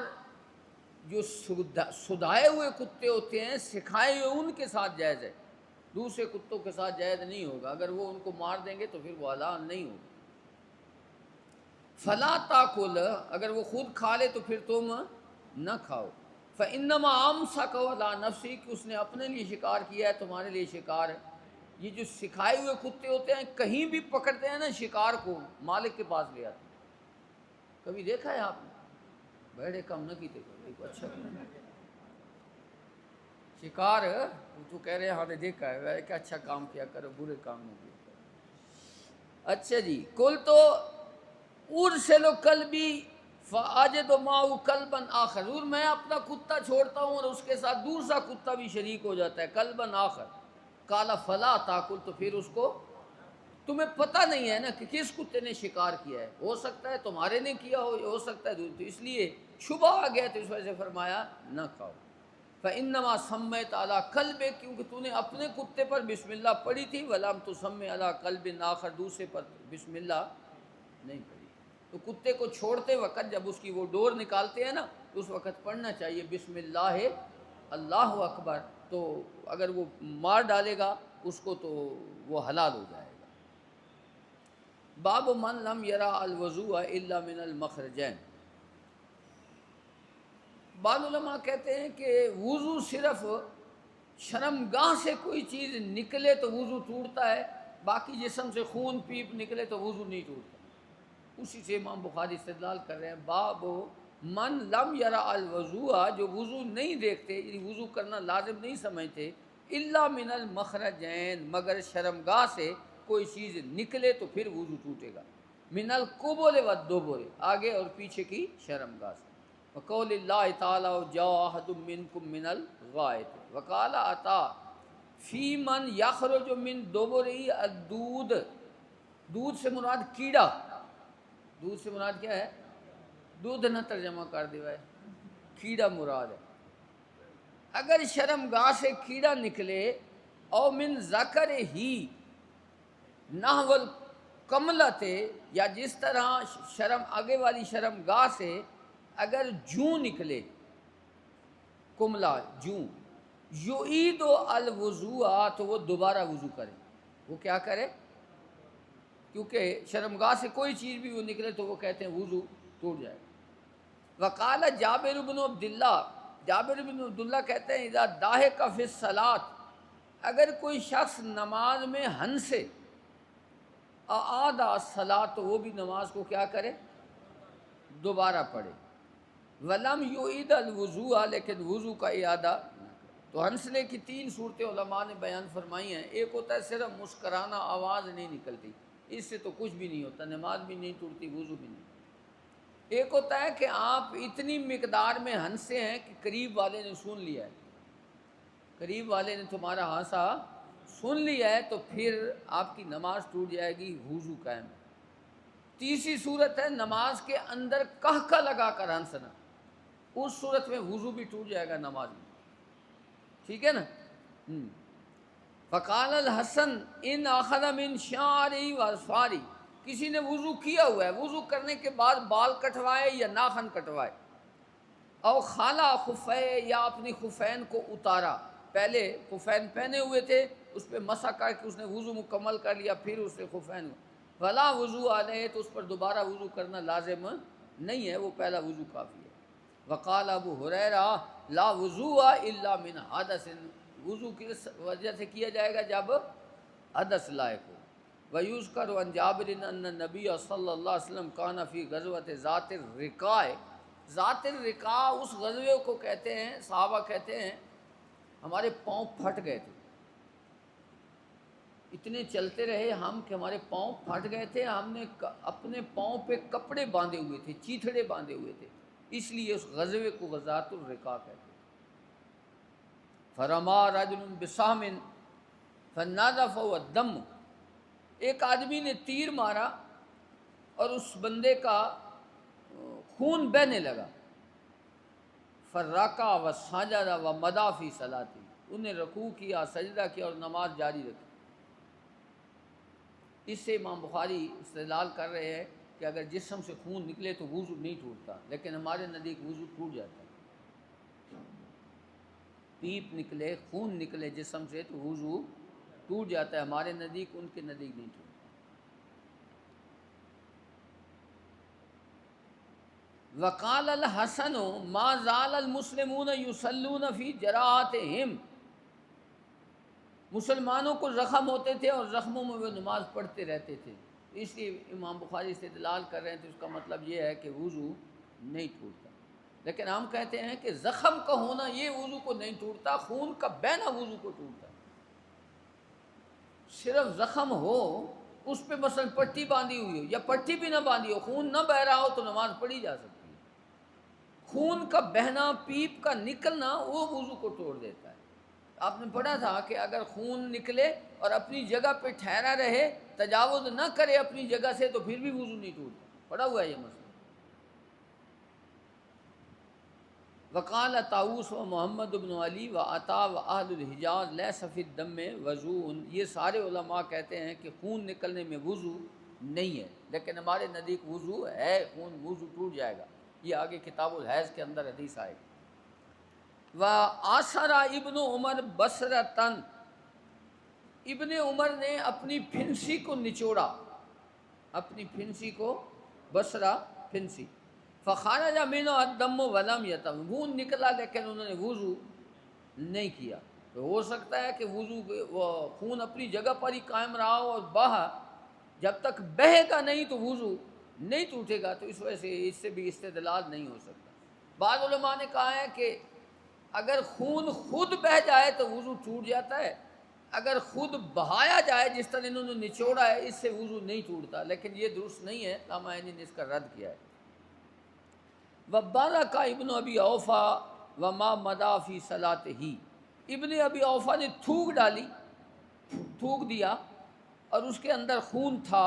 جو سدھائے ہوئے کتے ہوتے ہیں، سکھائے ہوئے ان کے ساتھ جائز ہے، دوسرے کتوں کے ساتھ جائز نہیں ہوگا. اگر وہ ان کو مار دیں گے تو پھر وہ حلال نہیں ہوگا. فَلَا تَأْكُلْ، اگر وہ خود کھا لے تو پھر تم نہ کھاؤ. فَإِنَّمَا أَمْسَكَ وَلَا نَفْسِهِ، کہ اس نے اپنے لیے شکار کیا ہے، تمہارے لیے شکار ہے. یہ جو سکھائے ہوئے کتے ہوتے ہیں کہیں بھی پکڑتے ہیں نا شکار کو، مالک کے پاس لے آتے ہیں. کبھی دیکھا ہے آپ نے؟ بیڑے کم نہ کیتے کو اچھا شکار تو کہہ رہے ہیں ہاں نے دیکھا ہے کہ اچھا کام کیا کرو، برے کام نہیں کیا کرو. اچھا جی. کل تو ارسلو قلبی فاجد معه قلبا آخر، ضرور میں اپنا کتا چھوڑتا ہوں اور اس کے ساتھ دوسرا کتا بھی شریک ہو جاتا ہے، قلبا آخر. قال فلا تاکل، تو پھر اس کو تمہیں پتہ نہیں ہے نا کہ کس کتے نے شکار کیا ہے، ہو سکتا ہے تمہارے نے کیا ہو سکتا ہے تو اس لیے شبہ آ گیا، تو اس وجہ سے فرمایا نہ کھاؤ. فإنما سمیت علی قلب، کیونکہ تو نے اپنے کتے پر بسم اللہ پڑھی تھی، ولم تسمی علی قلب آخر، دوسرے پر بسم اللہ نہیں پڑھی. تو کتے کو چھوڑتے وقت جب اس کی وہ ڈور نکالتے ہیں نا تو اس وقت پڑھنا چاہیے بسم اللہ اللہ اکبر. تو اگر وہ مار ڈالے گا اس کو تو وہ حلال ہو جائے گا. باب من لم یرا الوضوء الا من المخرجین. بعض علماء کہتے ہیں کہ وضو صرف شرمگاہ سے کوئی چیز نکلے تو وضو ٹوٹتا ہے، باقی جسم سے خون پیپ نکلے تو وضو نہیں ٹوٹتا. اسی سے امام بخاری استدلال کر رہے ہیں. باب من لم یرا الوضوء، جو وضو نہیں دیکھتے، یعنی وضو کرنا لازم نہیں سمجھتے، الا من المخرجین، مگر شرمگاہ سے کوئی چیز نکلے تو پھر وضو ٹوٹے گا، من القبل والدبر، آگے اور پیچھے کی شرمگاہ سے، وقول اللہ تعالی جاء احد منکم من الغائط، وقال عطا فی من یخرج من دبرہ الدود، دودھ سے مراد کیڑا، دودھ سے مراد کیا ہے؟ دودھ نہ ترجمہ کر دیا ہے، کیڑا مراد ہے۔ اگر شرمگاہ سے کیڑا نکلے، او من ذکر ہی نحو الکملۃ، یا جس طرح شرم آگے والی شرمگاہ سے اگر جوں نکلے، کملا جوں، یعید الوضوء، تو وہ دوبارہ وضو کرے، وہ کیا کرے؟ کیونکہ شرمگاہ سے کوئی چیز بھی وہ نکلے تو وہ کہتے ہیں وضو ٹوٹ جائے۔ وقال جابر بن عبداللہ، جابر بن عبداللہ کہتے ہیں اذا ضاحک فی الصلاۃ، اگر کوئی شخص نماز میں ہنسے، اعاد الصلاۃ، تو وہ بھی نماز کو کیا کرے؟ دوبارہ پڑھے، ولم یعید الوضوء، لیکن وضو کا اعادہ نہ کرے۔ تو ہنسنے کی تین صورتیں علماء نے بیان فرمائی ہیں۔ ایک ہوتا ہے صرف مسکرانا، آواز نہیں نکلتی، اس سے تو کچھ بھی نہیں ہوتا، نماز بھی نہیں ٹوٹتی، وضو بھی نہیں۔ ایک ہوتا ہے کہ آپ اتنی مقدار میں ہنسے ہیں کہ قریب والے نے سن لیا ہے، قریب والے نے تمہارا ہنسا سن لیا ہے، تو پھر آپ کی نماز ٹوٹ جائے گی، وضو قائم ہے۔ تیسری صورت ہے نماز کے اندر قہقہ لگا کر ہنسنا، اس صورت میں وضو بھی ٹوٹ جائے گا نماز میں، ٹھیک ہے نا؟ فقال الحسن ان اخذ من شعری واظفاری، کسی نے وضو کیا ہوا ہے، وضو کرنے کے بعد بال کٹوائے یا ناخن کٹوائے، او خالا خفے، یا اپنی خفین کو اتارا، پہلے خفین پہنے ہوئے تھے، اس پہ مسح کر کے اس نے وضو مکمل کر لیا، پھر اس نے خفین، ولا وضو علیہ، تو اس پر دوبارہ وضو کرنا لازم نہیں ہے، وہ پہلا وضو کافی ہے۔ وقال ابو ہریرہ لا وضوء الا من حدث، وضو کس وجہ سے کیا جائے گا؟ جب حدث لائق ہو۔ وَيُذْكَرُ عَنْ جَابِرٍ أَنَّ النَّبِيَّ صلی اللہ علیہ وسلم كَانَ فِي غَزْوَةِ ذَاتِ الرِّقَاءِ، ذات الرقاع اس غزوے کو کہتے ہیں، صحابہ کہتے ہیں ہمارے پاؤں پھٹ گئے تھے، اتنے چلتے رہے ہم کہ ہمارے پاؤں پھٹ گئے تھے، ہم نے اپنے پاؤں پہ کپڑے باندھے ہوئے تھے، چیتھڑے باندھے ہوئے تھے، اس لیے اس غزوے کو غزوۃ الرقاع کہتے ہیں۔ فرما رجل بسہم فنزفه الدم، ایک آدمی نے تیر مارا اور اس بندے کا خون بہنے لگا، فرکع وسجد ومضى فی صلاتی، انہیں رکوع کیا، سجدہ کیا اور نماز جاری رکھی۔ اس سے امام بخاری استدلال کر رہے ہیں کہ اگر جسم سے خون نکلے تو وضو نہیں ٹوٹتا، لیکن ہمارے نزدیک وضو ٹوٹ جاتا ہے، پیپ نکلے، خون نکلے جسم سے تو وضو ٹوٹ جاتا ہے، ہمارے نزدیک، ان کے نزدیک نہیں ٹوٹتا۔ وقال الحسن ما زال المسلمون یصلون فی جراحاتہم، مسلمانوں کو زخم ہوتے تھے اور زخموں میں وہ نماز پڑھتے رہتے تھے، اس لیے امام بخاری استدلال کر رہے ہیں، تو اس کا مطلب یہ ہے کہ وضو نہیں ٹوٹتا۔ لیکن ہم کہتے ہیں کہ زخم کا ہونا یہ وضو کو نہیں ٹوٹتا، خون کا بہنا وضو کو ٹوٹتا ہے۔ صرف زخم ہو، اس پہ مثلا پٹی باندھی ہوئی ہو یا پٹی بھی نہ باندھی ہو، خون نہ بہہ رہا ہو تو نماز پڑھی جا سکتی ہے۔ خون کا بہنا، پیپ کا نکلنا، وہ وضو کو توڑ دیتا ہے۔ آپ نے پڑھا تھا کہ اگر خون نکلے اور اپنی جگہ پہ ٹھہرا رہے، تجاوز نہ کرے اپنی جگہ سے، تو پھر بھی وضو نہیں ٹوٹتا، پڑھا ہوا ہے یہ مسئلہ۔ وقال طاؤس و محمد بن علی و عطا و اہل الحجاز لیس فی الدم وضوء، یہ سارے علماء کہتے ہیں کہ خون نکلنے میں وضو نہیں ہے، لیکن ہمارے نزدیک وضو ہے، خون وضو ٹوٹ جائے گا، یہ آگے کتاب الحیض کے اندر حدیث آئے گی۔ وآثر ابن عمر بصرتن، ابن عمر نے اپنی پھنسی کو نچوڑا، اپنی پھنسی کو، بصرہ پھنسی، فخرج منہ الدم ولم یتم، خون نکلا لیکن انہوں نے وضو نہیں کیا۔ تو ہو سکتا ہے کہ وضو وہ خون اپنی جگہ پر ہی قائم رہا ہو اور بہا، جب تک بہے گا نہیں تو وضو نہیں ٹوٹے گا، تو اس وجہ سے اس سے بھی استدلال نہیں ہو سکتا۔ بعض علماء نے کہا ہے کہ اگر خون خود بہہ جائے تو وضو ٹوٹ جاتا ہے، اگر خود بہایا جائے جس طرح انہوں نے نچوڑا ہے اس سے وضو نہیں ٹوٹتا، لیکن یہ درست نہیں ہے، علامہ عینی نے اس کا رد کیا ہے۔ وَبَارَكَ ابن ابی اوفا وما مدا فی صلاتہ، ابن ابی اوفا نے تھوک ڈالی، تھوک دیا اور اس کے اندر خون تھا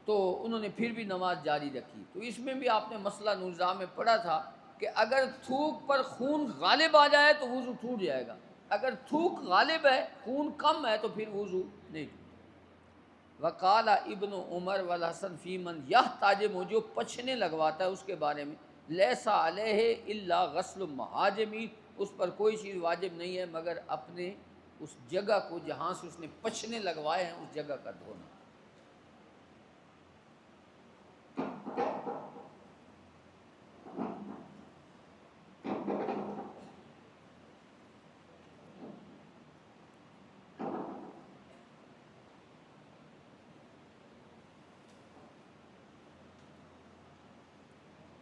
تو انہوں نے پھر بھی نماز جاری رکھی۔ تو اس میں بھی آپ نے مسئلہ نزاع میں پڑھا تھا کہ اگر تھوک پر خون غالب آ جائے تو وضو ٹوٹ جائے گا، اگر تھوک غالب ہے خون کم ہے تو پھر وضو نہیں ٹوٹے۔ وقال ابن عمر والحسن فی من یحتاجم، جو پچھنے لگواتا ہے اس کے بارے میں، لیسا علیہ الا غسل محاجمی، اس پر کوئی چیز واجب نہیں ہے مگر اپنے اس جگہ کو جہاں سے اس نے پچھنے لگوائے ہیں اس جگہ کا دھونا۔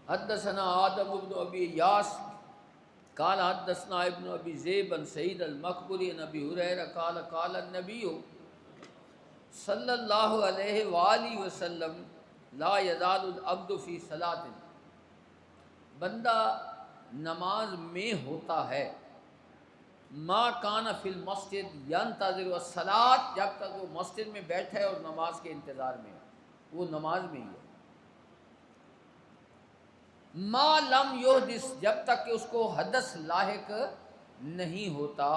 حدثنا آدم بن ابی یاس قال حدثنا ابن ابی ذئب عن سعید المقبری عن ابی ہریرہ قال قال النبی صلی اللہ علیہ وآلہ وسلم لا یزال العبد فی صلاۃ، بندہ نماز میں ہوتا ہے، ما کان فی المسجد ینتظر الصلاۃ، جب تک وہ مسجد میں بیٹھے اور نماز کے انتظار میں ہے، وہ نماز میں ہی ہے، ما لم یحدث، جب تک کہ اس کو حدث لاحق نہیں ہوتا۔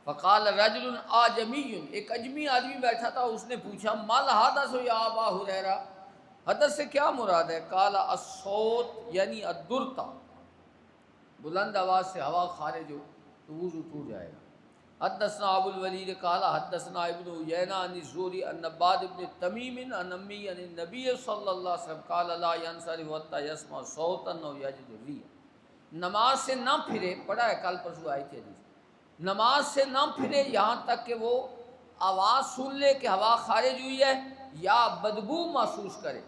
فقال رجل اعجمی، ایک اجمی آدمی بیٹھا تھا، اس نے پوچھا مال حدث یا ابا ہریرہ، حدث سے کیا مراد ہے؟ قال الصوت یعنی الدرتا، بلند آواز سے ہوا خارج ہو تو وضو ٹوٹ جائے گا۔ حدثنا ابو الولید قال حدثنا ابن عیینہ عن الزہری عن عباد بن تمیم عن امی عن النبی صلی اللہ علیہ وسلم قال لا ينصرف حتى يسمع صوتا او یجد ریحا، نماز سے نہ پھرے، پڑھا ہے کل پرسوں آئی تھی حدیث، نماز سے نہ پھرے یہاں تک کہ وہ آواز سن لے کہ ہوا خارج ہوئی ہے یا بدبو محسوس کرے،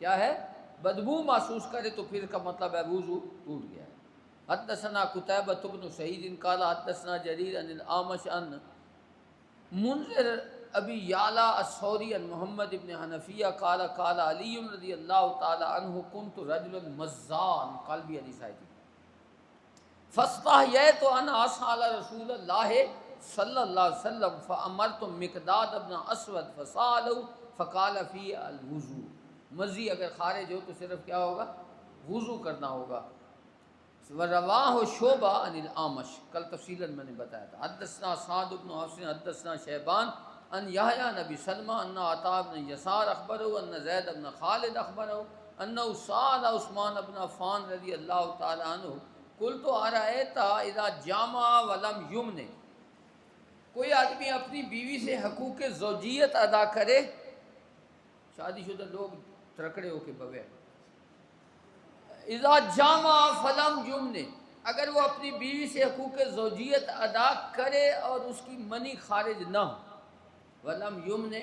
کیا ہے؟ بدبو محسوس کرے تو پھر کا مطلب ہے وضو ٹوٹ گیا ہے۔ حدثنا قتیبہ بن سعید قال حدثنا جریر عن الاعمش عن منذر ابی یعلا الثوری عن محمد بن حنفیہ قال قال علی رضی اللہ تعالی عنہ کنت رجل مزان، قلبی حدیث آئی تھی، فاستحییت ان اسال رسول اللہ صلی اللہ علیہ وسلم فامرت مقداد بن اسود فسالہ فقال فی الوضو، مزی اگر خارج ہو تو صرف کیا ہوگا؟ وضو کرنا ہوگا۔ ورواہ شعبہ عن الاعمش، کل تفصیلا میں نے بتایا تھا۔ حدثنا سعد بن حفص حدثنا شیبان ان یحییٰ بن ابی سلمہ ان عطاء بن یسار اخبرہ ان زید بن خالد اخبرہ انہ سأل عثمان بن عفان رضی اللہ تعالی عنہ قلت ارأیت اذا جامع ولم یمن، کوئی آدمی اپنی بیوی سے حقوق زوجیت ادا کرے، شادی شدہ لوگ ترکڑے ہو کے بغیر، اذا جامع فلم یمن، اگر وہ اپنی بیوی سے حقوق زوجیت ادا کرے اور اس کی منی خارج نہ ہو، ولم یمن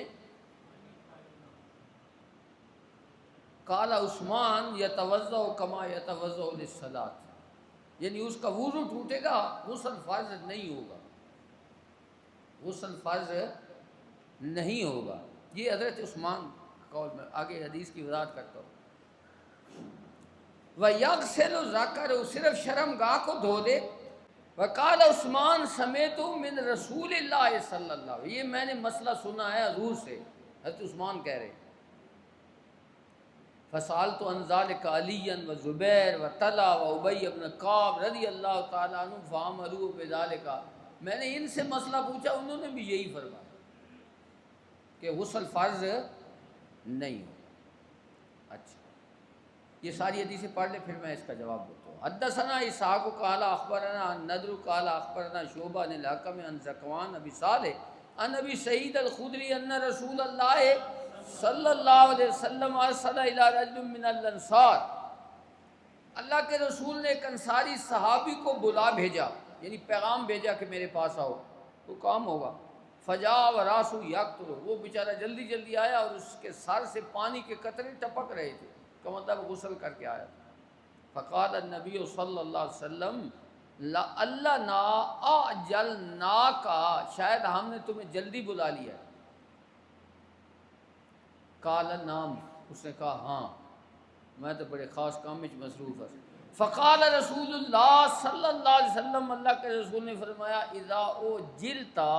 قال عثمان یتوضأ کما یتوضأ للصلاۃ، یعنی اس کا وضو ٹوٹے گا، غسل فرض نہیں ہوگا، غسل فرض نہیں ہوگا۔ یہ حضرت عثمان قول میں آگے حدیث کی وضاحت کرتا ہوں۔ وَيَغْسِلُ ذَكَرَهُ، صرف شرم گاہ کو دھو دے۔ وقال عثمان سمیت من رسول اللہ صلی اللہ علیہ وسلم، یہ میں نے مسئلہ سنا ہے حضور سے، حضرت عثمان کہہ رہے۔ فسألت عن ذلك عليا وزبیر وطلحہ وابی بن کعب رضی اللہ تعالی عنہ فامروا بذلك، میں نے ان سے مسئلہ پوچھا، انہوں نے بھی یہی فرمایا کہ غسل فرض نہیں ہو۔ اچھا، یہ ساری حدیثیں پڑھ لیں پھر میں اس کا جواب دیتا ہوں۔ حدثنا اسحاق قال اخبرنا النضر قال اخبرنا شعبہ عن الحکم عن ذکوان ابی صالح عن ابی سعید الخدری ان رسول اللہ صلی اللہ علیہ وسلم ارسل الی رجل من الانصار، اللہ کے رسول نے ایک انصاری صحابی کو بلا بھیجا، یعنی پیغام بھیجا کہ میرے پاس آؤ تو کام ہوگا۔ فجاء وراسہ یقطر، وہ بیچارہ جلدی جلدی آیا اور اس کے سر سے پانی کے قطرے ٹپک رہے تھے، کا مطلب غسل کر کے آیا۔ فقال النبی صلی اللہ علیہ وسلم، اللہ نا اجلنا کا، شاید ہم نے تمہیں جلدی بلا لیا ہے۔ قال نعم، اس نے کہا ہاں، میں تو بڑے خاص کام میں مصروف ہوں۔ فقال رسول اللہ صلی اللہ علیہ وسلم، اللہ کے رسول نے فرمایا اذا او جلتا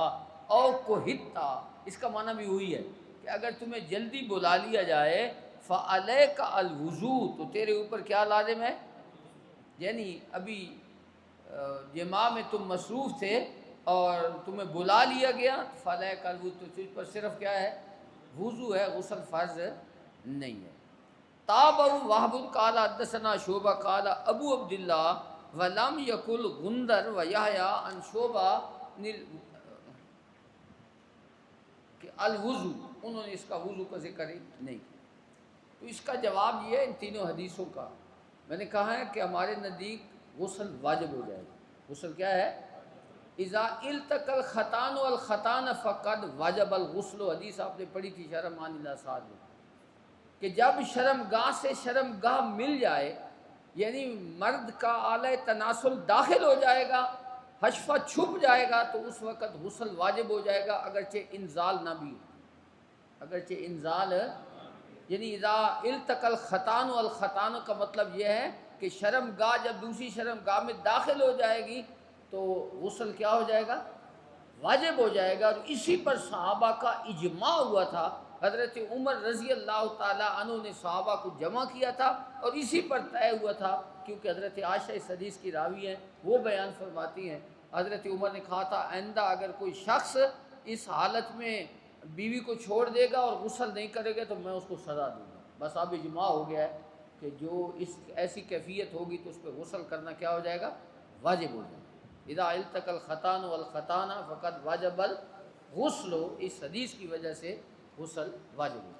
او کوہتا، اس کا معنی بھی وہی ہے کہ اگر تمہیں جلدی بلا لیا جائے فعلیک الوضو، تو تیرے اوپر کیا لازم ہے، یعنی ابھی جماع میں تم مصروف تھے اور تمہیں بلا لیا گیا، فعلیک الوضو، تو تجھ پر صرف کیا ہے، وضو ہے، غسل فرض نہیں ہے۔ تابع وهب قال حدثنا شعبہ قال ابو عبد اللہ ولم یقل غندر و یحییٰ عن شعبہ کہ الوضو، انہوں نے اس کا وضو کا ذکر ہی نہیں کیا۔ تو اس کا جواب یہ ہے ان تینوں حدیثوں کا، میں نے کہا ہے کہ ہمارے نزدیک غسل واجب ہو جائے گا۔ غسل کیا ہے، اذا التقى الختان والختان فقد وجب الغسل، حدیث آپ نے پڑھی تھی شرح معانی الاثار میں، کہ جب شرمگاہ سے شرمگاہ مل جائے، یعنی مرد کا اعلی تناسل داخل ہو جائے گا، حشفہ چھپ جائے گا، تو اس وقت غسل واجب ہو جائے گا، اگرچہ انزال نہ بھی ہو، اگرچہ انزال، یعنی اذا التقى الختان والختان کا مطلب یہ ہے کہ شرمگاہ جب دوسری شرمگاہ میں داخل ہو جائے گی تو غسل کیا ہو جائے گا، واجب ہو جائے گا۔ اور اسی پر صحابہ کا اجماع ہوا تھا، حضرت عمر رضی اللہ تعالی عنہ نے صحابہ کو جمع کیا تھا اور اسی پر طے ہوا تھا، کیونکہ حضرت عائشہ اس حدیث کی راوی ہیں، وہ بیان فرماتی ہیں حضرت عمر نے کہا تھا آئندہ اگر کوئی شخص اس حالت میں بیوی کو چھوڑ دے گا اور غسل نہیں کرے گا تو میں اس کو سزا دوں گا۔ بس اب اجماع ہو گیا ہے کہ جو اس ایسی کیفیت ہوگی تو اس پہ غسل کرنا کیا ہو جائے گا، واجب ہو جائے گا۔ اذا التقى الختان والختان فقد وجب الغسل، اس حدیث کی وجہ سے غسل واجب ہے۔